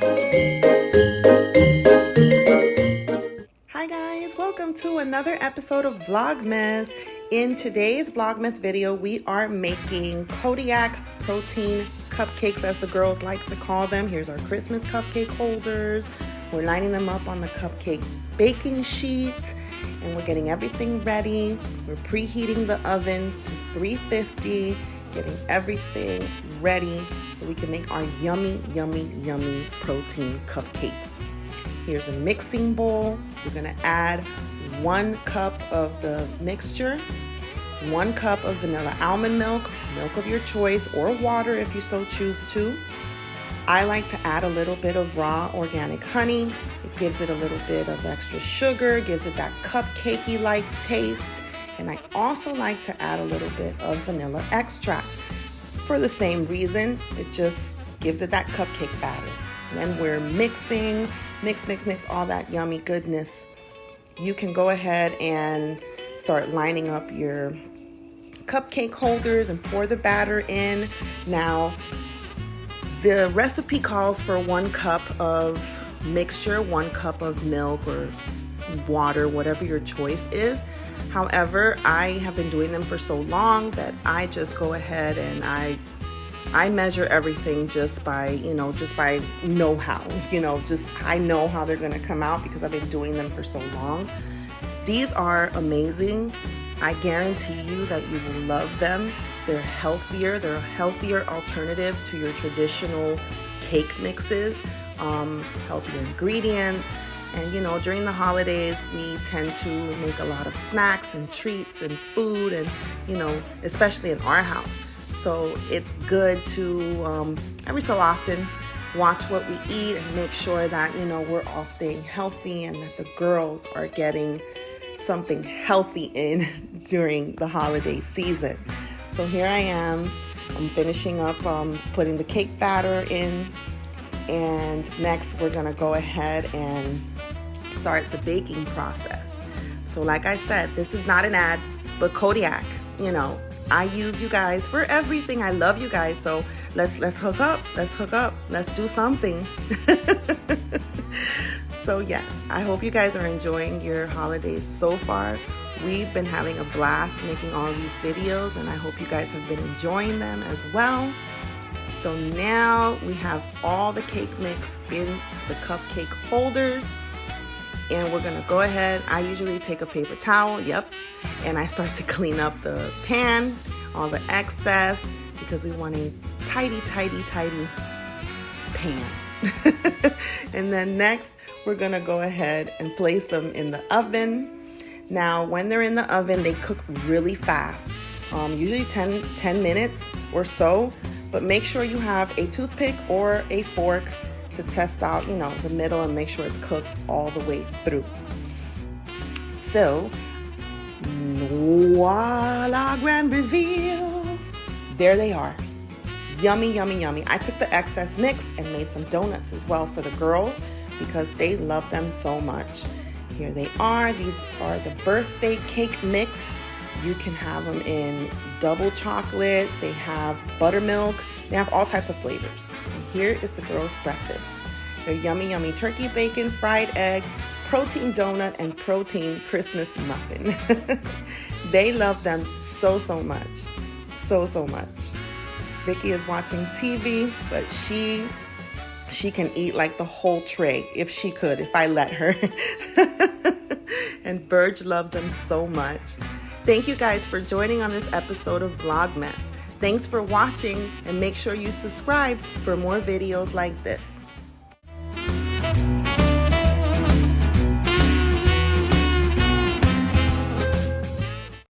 Hi guys, welcome to another episode of Vlogmas. In today's Vlogmas video, we are making Kodiak protein cupcakes, as the girls like to call them. Here's our Christmas cupcake holders. We're lining them up on the cupcake baking sheet, and we're getting everything ready. We're preheating the oven to 350, getting everything ready so we can make our yummy, yummy, yummy protein cupcakes. Here's a mixing bowl. We're gonna add 1 cup of the mixture, 1 cup of vanilla almond milk, milk of your choice, or water if you so choose to. I like to add a little bit of raw organic honey. It gives it a little bit of extra sugar, gives it that cupcakey-like taste. And I also like to add a little bit of vanilla extract. For the same reason, it just gives it that cupcake batter. And then we're mixing, mix all that yummy goodness. You can go ahead and start lining up your cupcake holders and pour the batter in. Now, the recipe calls for 1 cup of mixture, 1 cup of milk or water, whatever your choice is. However, I have been doing them for so long that I just go ahead and I measure everything just by know-how. I know how they're gonna come out because I've been doing them for so long. These are amazing. I guarantee you that you will love them. They're healthier. They're a healthier alternative to your traditional cake mixes, healthier ingredients. And during the holidays, we tend to make a lot of snacks and treats and food, and especially in our house. So it's good to every so often watch what we eat and make sure that we're all staying healthy and that the girls are getting something healthy in during the holiday season. So here I am. I'm finishing up putting the cake batter in, and next we're gonna go ahead and start the baking process. So like I said, this is not an ad, but Kodiak, I use you guys for everything. I love you guys, so let's hook up. Let's do something. So yes, I hope you guys are enjoying your holidays so far. We've been having a blast making all these videos, and I hope you guys have been enjoying them as well. So now we have all the cake mix in the cupcake holders, and we're gonna go ahead. I usually take a paper towel, and I start to clean up the pan, all the excess, because we want a tidy pan. And then next, we're gonna go ahead and place them in the oven. Now, when they're in the oven, they cook really fast, usually 10 minutes or so, but make sure you have a toothpick or a fork to test out, the middle and make sure it's cooked all the way through. So, voila, grand reveal. There they are. Yummy, yummy, yummy. I took the excess mix and made some donuts as well for the girls because they love them so much. Here they are. These are the birthday cake mix. You can have them in double chocolate. They have buttermilk. They have all types of flavors. And here is the girls' breakfast. They're yummy, yummy turkey bacon, fried egg, protein donut, and protein Christmas muffin. They love them so much. So much. Vicky is watching TV, but she can eat like the whole tray if I let her. And Verge loves them so much. Thank you guys for joining on this episode of Vlogmas. Thanks for watching, and make sure you subscribe for more videos like this.